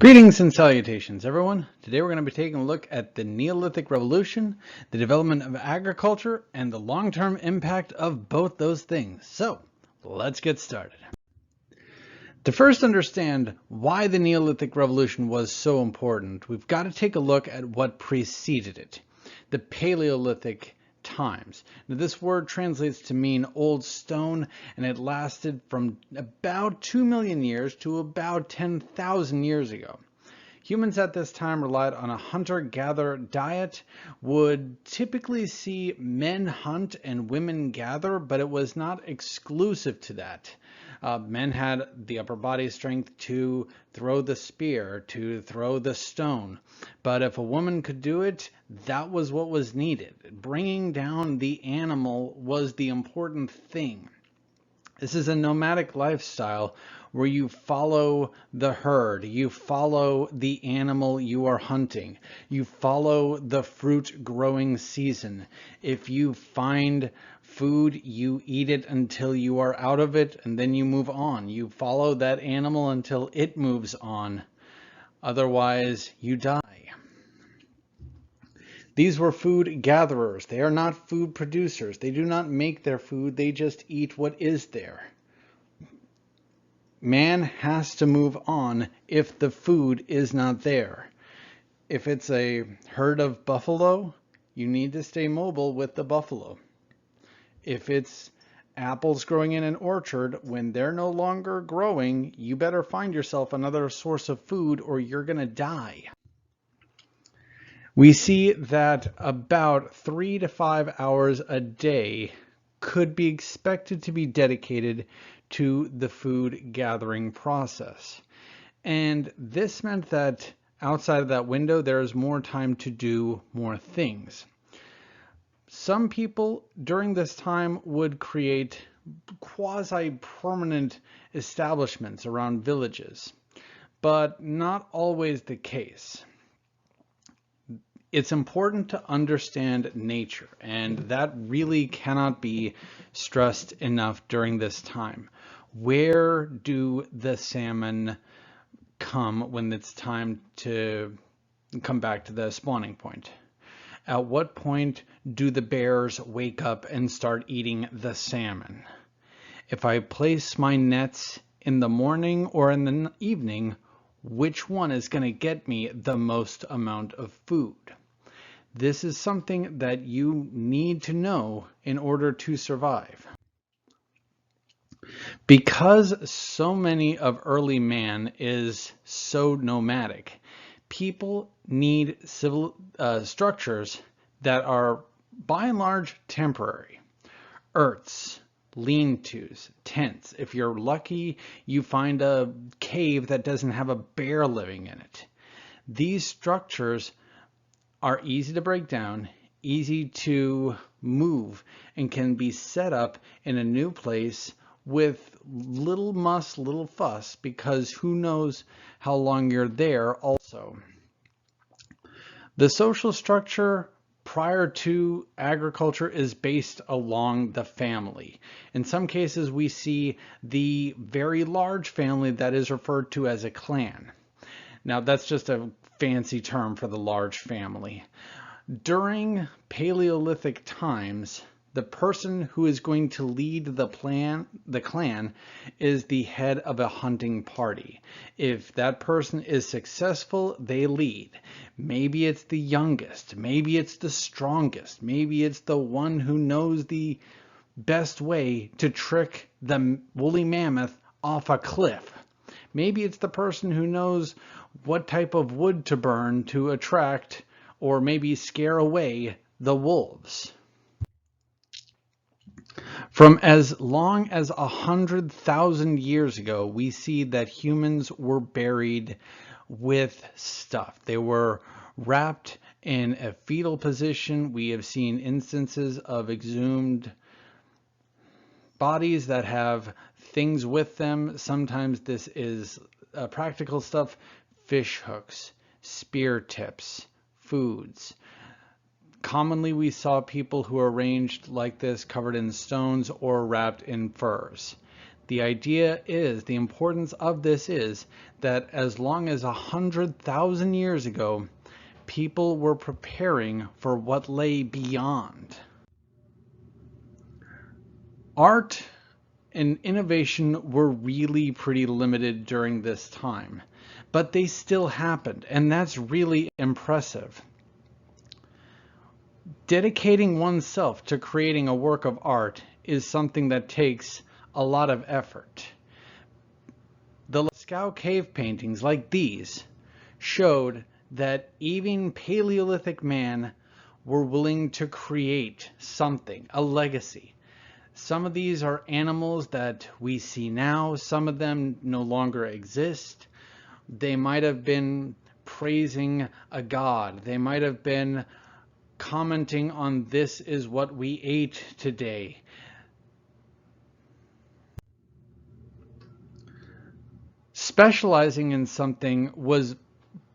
Greetings and salutations, everyone. Today we're going to be taking a look at the Neolithic Revolution, the development of agriculture, and the long-term impact of both those things. So, let's get started. To first understand why the Neolithic Revolution was so important, we've got to take a look at what preceded it, the Paleolithic times. Now, this word translates to mean old stone, and it lasted from about 2 million years to about 10,000 years ago. Humans at this time relied on a hunter-gatherer diet, would typically see men hunt and women gather, but it was not exclusive to that. Men had the upper body strength to throw the spear, to throw the stone. But if a woman could do it, that was what was needed. Bringing down the animal was the important thing. This is a nomadic lifestyle where you follow the herd, you follow the animal you are hunting, you follow the fruit growing season. If you find food, you eat it until you are out of it, and then you move on. You follow that animal until it moves on. Otherwise, you die. These were food gatherers. They are not food producers. They do not make their food. They just eat what is there. Man has to move on if the food is not there. If it's a herd of buffalo, you need to stay mobile with the buffalo. If it's apples growing in an orchard, when they're no longer growing, you better find yourself another source of food or you're going to die. We see that about 3 to 5 hours a day could be expected to be dedicated to the food gathering process. And this meant that outside of that window, there is more time to do more things. Some people during this time would create quasi-permanent establishments around villages, but not always the case. It's important to understand nature, and that really cannot be stressed enough during this time. Where do the salmon come when it's time to come back to the spawning point? At what point do the bears wake up and start eating the salmon? If I place my nets in the morning or in the evening, which one is going to get me the most amount of food? This is something that you need to know in order to survive. Because so many of early man is so nomadic, people need civil structures that are by and large temporary. Yurts, lean-tos, tents. If you're lucky, you find a cave that doesn't have a bear living in it. These structures are easy to break down, easy to move, and can be set up in a new place with little muss, little fuss, because who knows how long you're there also. The social structure prior to agriculture is based along the family. In some cases, we see the very large family that is referred to as a clan. Now, that's just a fancy term for the large family. During Paleolithic times, the person who is going to lead the clan is the head of a hunting party. If that person is successful, they lead. Maybe it's the youngest, maybe it's the strongest, maybe it's the one who knows the best way to trick the woolly mammoth off a cliff. Maybe it's the person who knows what type of wood to burn to attract or maybe scare away the wolves. From as long as 100,000 years ago, we see that humans were buried with stuff. They were wrapped in a fetal position. We have seen instances of exhumed bodies that have things with them. Sometimes this is practical stuff, fish hooks, spear tips, foods. Commonly, we saw people who are arranged like this, covered in stones or wrapped in furs. The idea is, the importance of this is that as long as 100,000 years ago, people were preparing for what lay beyond. Art and innovation were really pretty limited during this time, but they still happened, and that's really impressive. Dedicating oneself to creating a work of art is something that takes a lot of effort. The Lascaux cave paintings like these showed that even Paleolithic man were willing to create something, a legacy. Some of these are animals that we see now. Some of them no longer exist. They might have been praising a god. They might have been commenting on this is what we ate today. Specializing in something was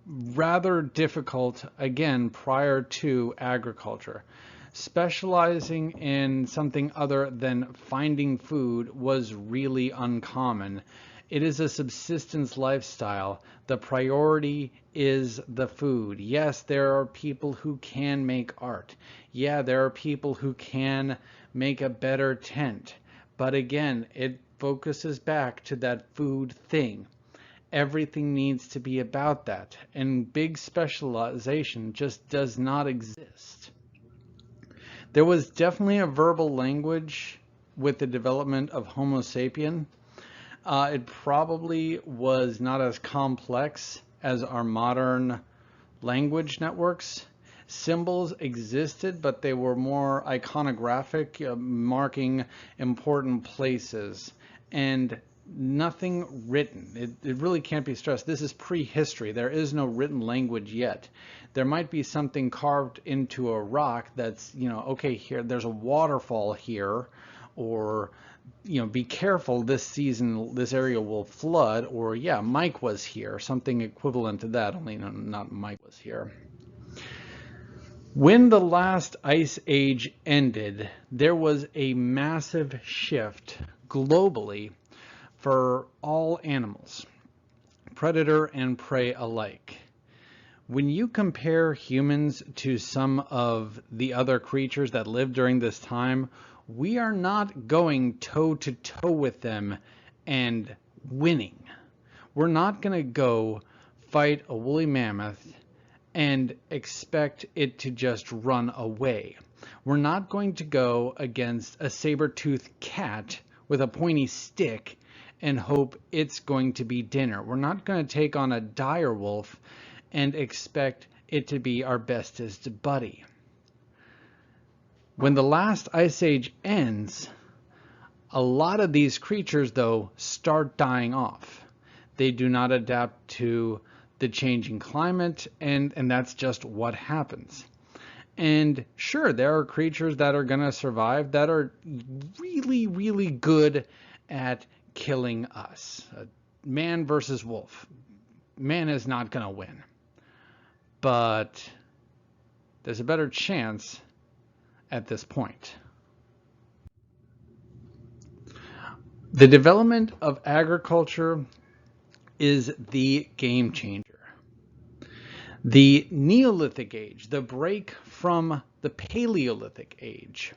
rather difficult, again, prior to agriculture. Specializing in something other than finding food was really uncommon. It is a subsistence lifestyle. The priority is the food. Yes, there are people who can make art. Yeah, there are people who can make a better tent. But again, it focuses back to that food thing. Everything needs to be about that, and big specialization just does not exist. There was definitely a verbal language with the development of Homo sapien. It probably was not as complex as our modern language networks. Symbols existed, but they were more iconographic, marking important places, and nothing written. It really can't be stressed. This is prehistory. There is no written language yet. There might be something carved into a rock that's, okay, here, there's a waterfall here, or, be careful, this season, this area will flood, or, yeah, Mike was here, something equivalent to that, only not Mike was here. When the last ice age ended, there was a massive shift globally for all animals, predator and prey alike. When you compare humans to some of the other creatures that lived during this time, we are not going toe to toe with them and winning. We're not going to go fight a woolly mammoth and expect it to just run away. We're not going to go against a saber-toothed cat with a pointy stick and hope it's going to be dinner. We're not going to take on a dire wolf and expect it to be our bestest buddy. When the last ice age ends, a lot of these creatures, though, start dying off. They do not adapt to the changing climate, and that's just what happens. And sure, there are creatures that are going to survive that are really, really good at killing us. Man versus wolf. Man is not going to win. But there's a better chance at this point. The development of agriculture is the game changer. The Neolithic age, the break from the Paleolithic age,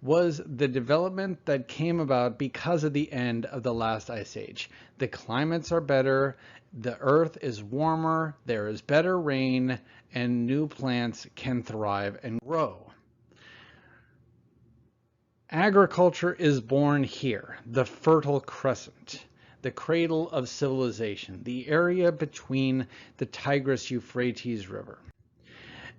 was the development that came about because of the end of the last ice age. The climates are better, the earth is warmer, there is better rain, and new plants can thrive and grow. Agriculture is born here, the Fertile Crescent, the cradle of civilization, the area between the Tigris-Euphrates River.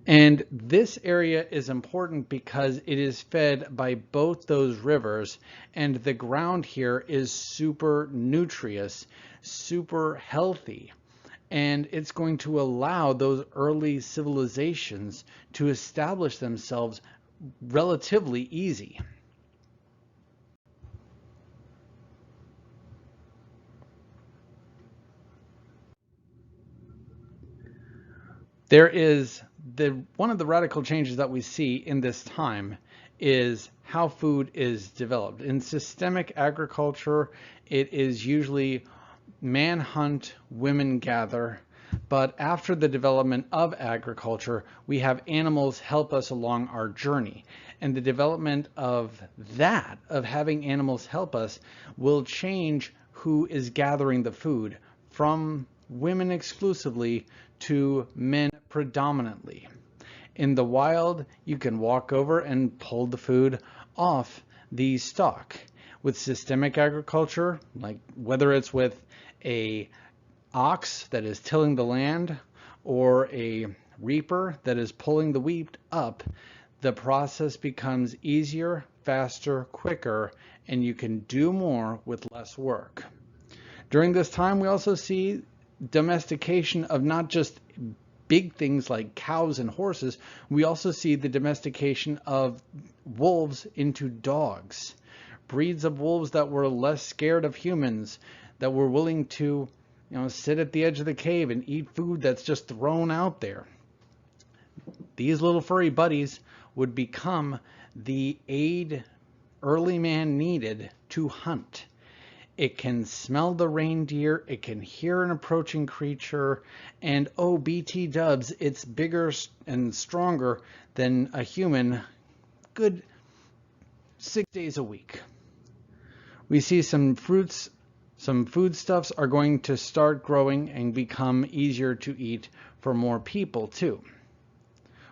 And this area is important because it is fed by both those rivers, and the ground here is super nutritious, super healthy, and it's going to allow those early civilizations to establish themselves relatively easy. There is one of the radical changes that we see in this time is how food is developed. In systemic agriculture, it is usually man hunt, women gather. But after the development of agriculture, we have animals help us along our journey. And the development of that, of having animals help us, will change who is gathering the food from women exclusively to men predominantly. In the wild, you can walk over and pull the food off the stalk. With systemic agriculture, like whether it's with a ox that is tilling the land or a reaper that is pulling the wheat up, the process becomes easier, faster, quicker, and you can do more with less work. During this time, we also see domestication of not just big things like cows and horses. We also see the domestication of wolves into dogs, breeds of wolves that were less scared of humans, that were willing to, sit at the edge of the cave and eat food that's just thrown out there. These little furry buddies would become the aid early man needed to hunt. It can smell the reindeer, it can hear an approaching creature, and oh, BT dubs, it's bigger and stronger than a human, good 6 days a week. We see some fruits, some foodstuffs are going to start growing and become easier to eat for more people too.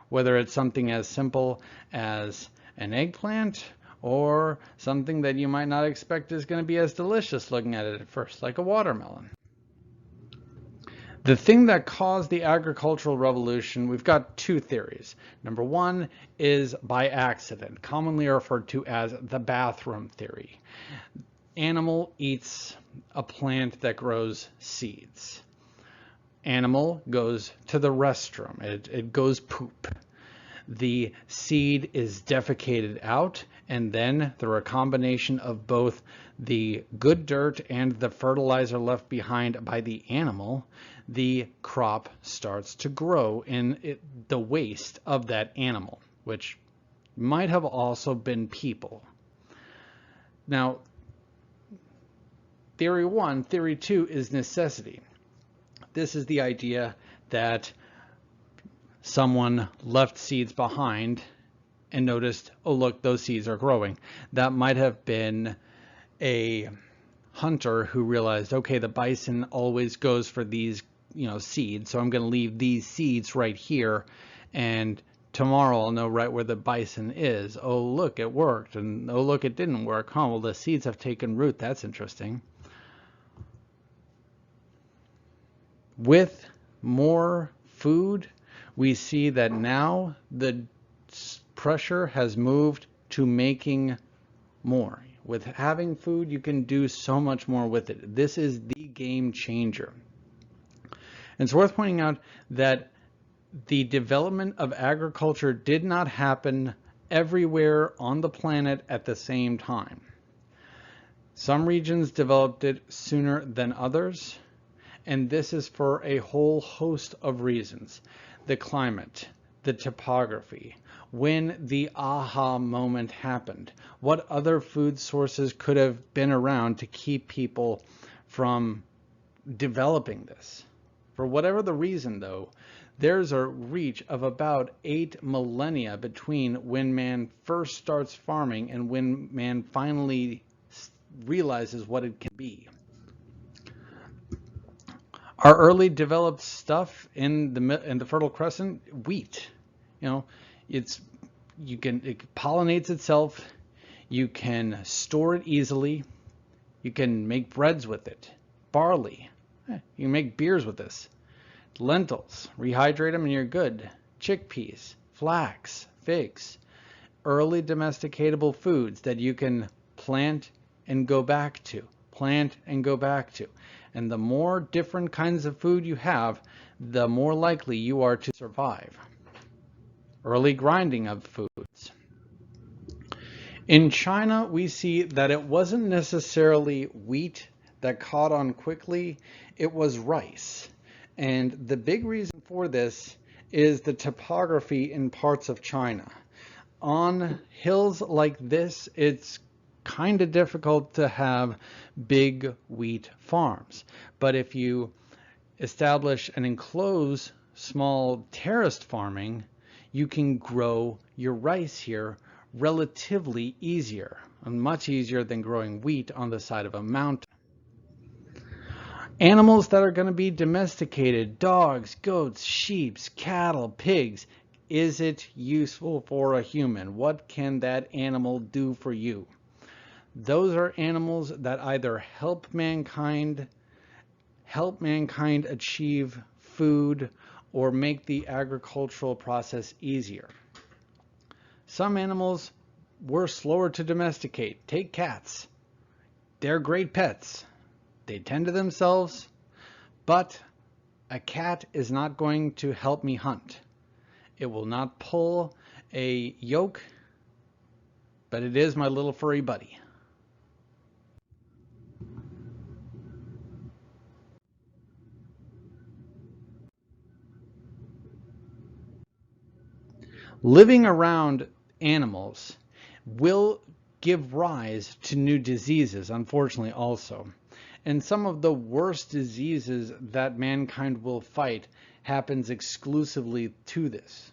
Whether it's something as simple as an eggplant or something that you might not expect is going to be as delicious looking at it at first, like a watermelon. The thing that caused the agricultural revolution, we've got two theories. Number one is by accident, commonly referred to as the bathroom theory. Animal eats a plant that grows seeds. Animal goes to the restroom. It goes poop. The seed is defecated out, and then through a combination of both the good dirt and the fertilizer left behind by the animal, the crop starts to grow in the waste of that animal, which might have also been people. Now, theory one. Theory two is necessity. This is the idea that someone left seeds behind and noticed, oh look, those seeds are growing. That might have been a hunter who realized, okay, the bison always goes for these, seeds, so I'm going to leave these seeds right here, and tomorrow I'll know right where the bison is. Oh look, it worked, and oh look, it didn't work. Well, the seeds have taken root. That's interesting. With more food, we see that now the pressure has moved to making more. With having food, you can do so much more with it. This is the game changer. And it's worth pointing out that the development of agriculture did not happen everywhere on the planet at the same time. Some regions developed it sooner than others, and this is for a whole host of reasons. The climate, the topography, when the aha moment happened, what other food sources could have been around to keep people from developing this. For whatever the reason, though, there's a reach of about 8 millennia between when man first starts farming and when man finally realizes what it can be. Our early developed stuff in the Fertile Crescent, wheat. It pollinates itself. You can store it easily. You can make breads with it. Barley. You can make beers with this. Lentils. Rehydrate them and you're good. Chickpeas. Flax. Figs. Early domesticatable foods that you can plant and go back to. Plant and go back to. And the more different kinds of food you have, the more likely you are to survive. Early grinding of foods. In China, we see that it wasn't necessarily wheat that caught on quickly, it was rice. And the big reason for this is the topography in parts of China. on hills like this, it's kind of difficult to have big wheat farms. But if you establish and enclose small terraced farming, you can grow your rice here relatively easier, and much easier than growing wheat on the side of a mountain. Animals that are going to be domesticated, dogs, goats, sheep, cattle, pigs. Is it useful for a human? What can that animal do for you? Those are animals that either help mankind achieve food or make the agricultural process easier. Some animals were slower to domesticate. Take cats. They're great pets. They tend to themselves, but a cat is not going to help me hunt. It will not pull a yoke, but it is my little furry buddy. Living around animals will give rise to new diseases, unfortunately also. And some of the worst diseases that mankind will fight happens exclusively to this.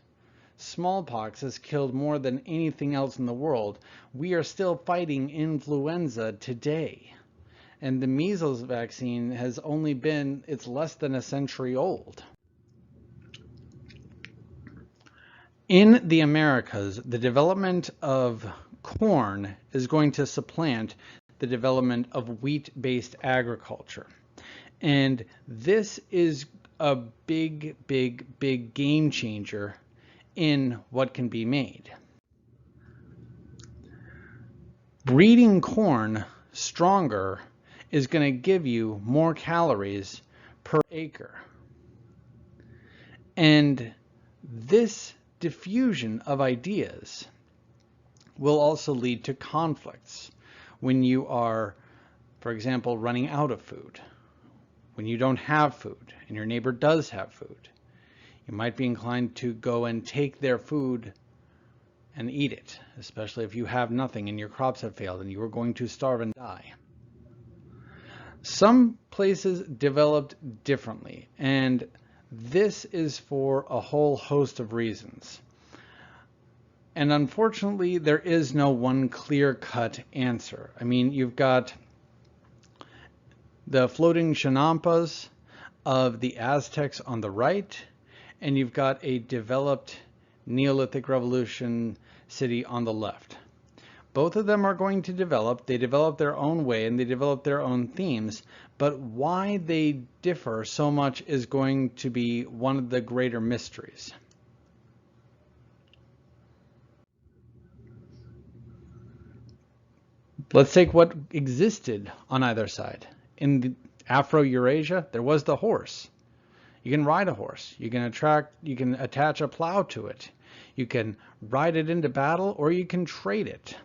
Smallpox has killed more than anything else in the world. We are still fighting influenza today. And the measles vaccine has only been, it's less than a century old. In the Americas, the development of corn is going to supplant the development of wheat-based agriculture. And this is a big game changer in what can be made. Breeding corn stronger is going to give you more calories per acre. And this diffusion of ideas will also lead to conflicts when you are, for example, running out of food, when you don't have food and your neighbor does have food. You might be inclined to go and take their food and eat it, especially if you have nothing and your crops have failed and you are going to starve and die. Some places developed differently, and this is for a whole host of reasons. And unfortunately, there is no one clear-cut answer. I mean, you've got the floating chinampas of the Aztecs on the right, and you've got a developed Neolithic Revolution city on the left. Both of them are going to develop. They develop their own way and they develop their own themes, but why they differ so much is going to be one of the greater mysteries. Let's take what existed on either side. In the Afro-Eurasia, there was the horse. You can ride a horse. You can attach a plow to it. You can ride it into battle, or you can trade it.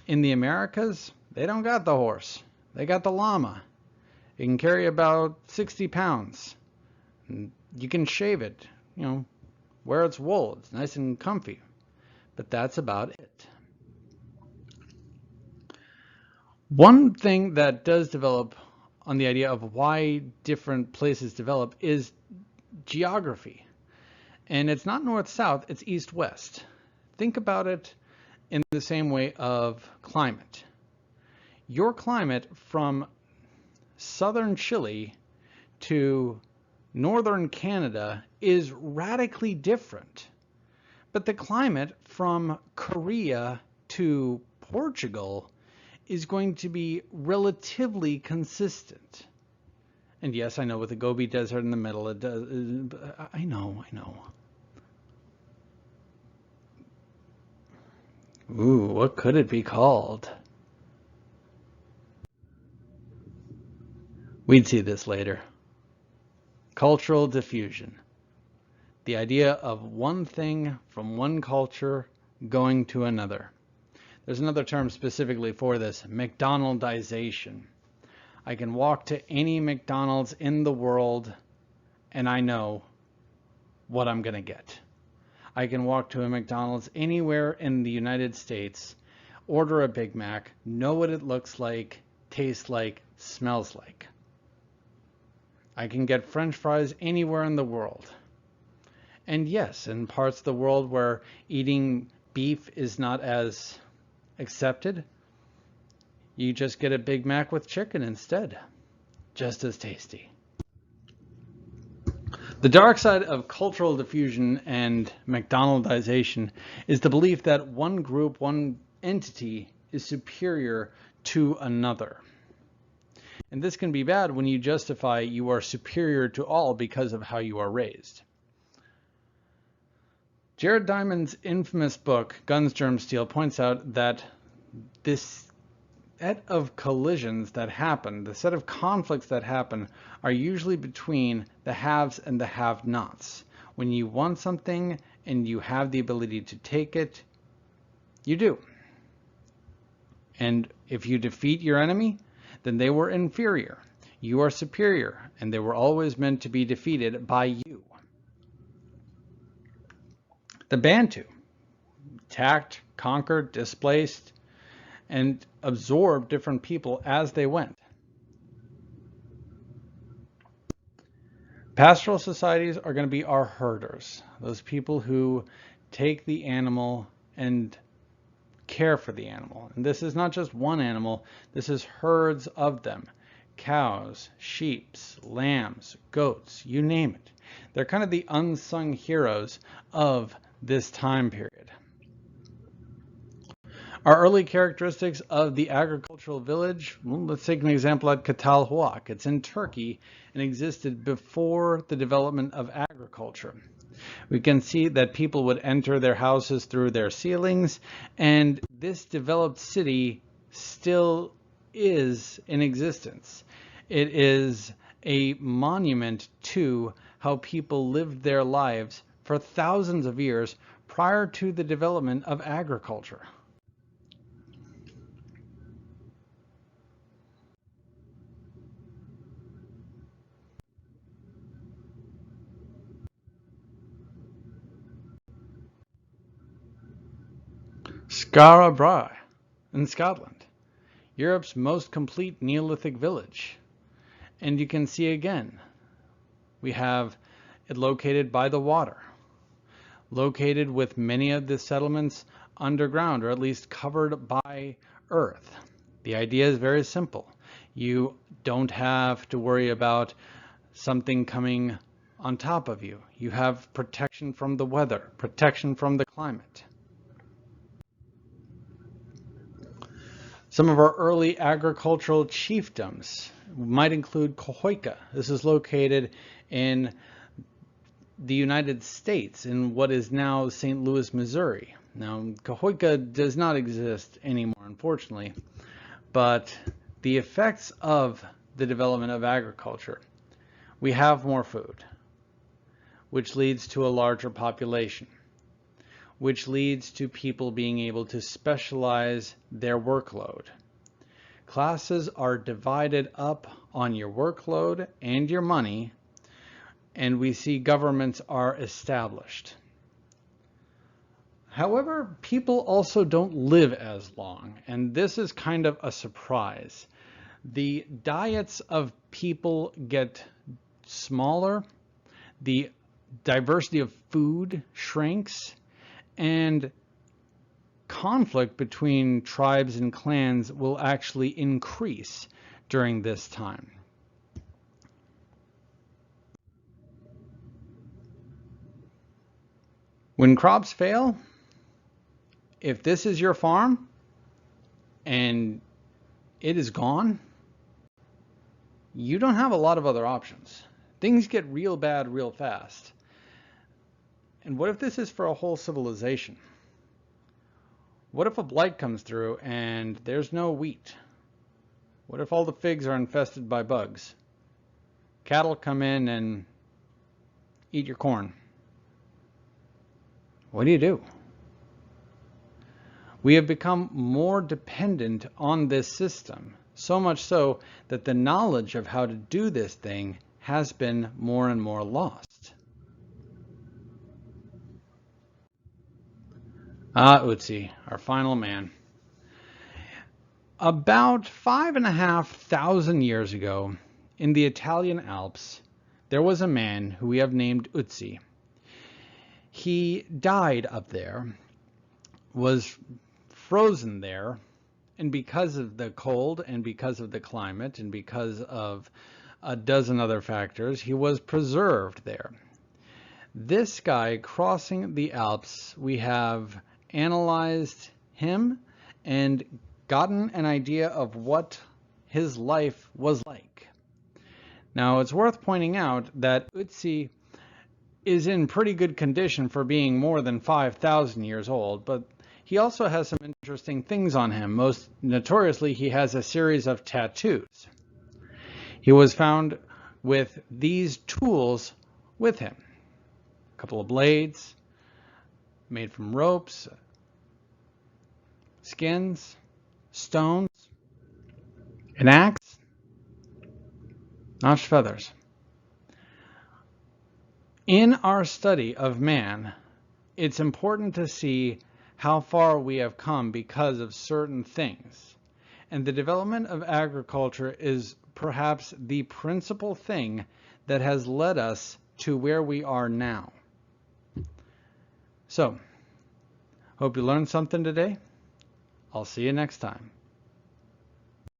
In the Americas, they don't got the horse. They got the llama. It can carry about 60 pounds. You can shave it, wear its wool. It's nice and comfy. But that's about it. One thing that does develop on the idea of why different places develop is geography. And it's not north-south, it's east-west. Think about it in the same way of climate. Your climate from southern Chile to northern Canada is radically different. But the climate from Korea to Portugal is going to be relatively consistent. And yes, I know with the Gobi Desert in the middle, it does. I know. Ooh, what could it be called? We'd see this later. Cultural diffusion. The idea of one thing from one culture going to another. There's another term specifically for this, McDonaldization. I can walk to any McDonald's in the world and I know what I'm going to get. I can walk to a McDonald's anywhere in the United States, order a Big Mac, know what it looks like, tastes like, smells like. I can get French fries anywhere in the world. And yes, in parts of the world where eating beef is not as accepted, you just get a Big Mac with chicken instead. Just as tasty. The dark side of cultural diffusion and McDonaldization is the belief that one group, one entity is superior to another. And this can be bad when you justify you are superior to all because of how you are raised. Jared Diamond's infamous book, Guns, Germs, Steel, points out that this set of collisions that happen, the set of conflicts that happen, are usually between the haves and the have-nots. When you want something and you have the ability to take it, you do. And if you defeat your enemy, then they were inferior. You are superior, and they were always meant to be defeated by you. The Bantu attacked, conquered, displaced, and absorbed different people as they went. Pastoral societies are going to be our herders, those people who take the animal and care for the animal. And this is not just one animal, this is herds of them. Cows, sheep, lambs, goats, you name it. They're kind of the unsung heroes of this time period. Our early characteristics of the agricultural village, well, let's take an example at Catalhuac. It's in Turkey and existed before the development of agriculture. We can see that people would enter their houses through their ceilings, and this developed city still is in existence. It is a monument to how people lived their lives for thousands of years prior to the development of agriculture. Skara Brae in Scotland, Europe's most complete Neolithic village. And you can see again, we have it located by the water, located with many of the settlements underground, or at least covered by earth. The idea is very simple. You don't have to worry about something coming on top of you. You have protection from the weather, protection from the climate. Some of our early agricultural chiefdoms might include Cahokia. This is located in the United States in what is now St. Louis, Missouri. Now, Cahokia does not exist anymore, unfortunately, but the effects of the development of agriculture, we have more food, which leads to a larger population, which leads to people being able to specialize their workload. Classes are divided up on your workload and your money, and we see governments are established. However, people also don't live as long, and this is kind of a surprise. The diets of people get smaller, the diversity of food shrinks, and conflict between tribes and clans will actually increase during this time. When crops fail, if this is your farm and it is gone, you don't have a lot of other options. Things get real bad real fast. And what if this is for a whole civilization? What if a blight comes through and there's no wheat? What if all the figs are infested by bugs? Cattle come in and eat your corn. What do you do? We have become more dependent on this system, so much so that the knowledge of how to do this thing has been more and more lost. Utsi, our final man. About 5,500 years ago, in the Italian Alps, there was a man who we have named Utsi. He died up there, was frozen there, and because of the cold and because of the climate and because of a dozen other factors, he was preserved there. This guy crossing the Alps, we have analyzed him and gotten an idea of what his life was like. Now, it's worth pointing out that Utsi is in pretty good condition for being more than 5,000 years old, but he also has some interesting things on him. Most notoriously, he has a series of tattoos. He was found with these tools with him. A couple of blades made from ropes, skins, stones, an axe, notched feathers. In our study of man, it's important to see how far we have come because of certain things. And the development of agriculture is perhaps the principal thing that has led us to where we are now. So, hope you learned something today. I'll see you next time.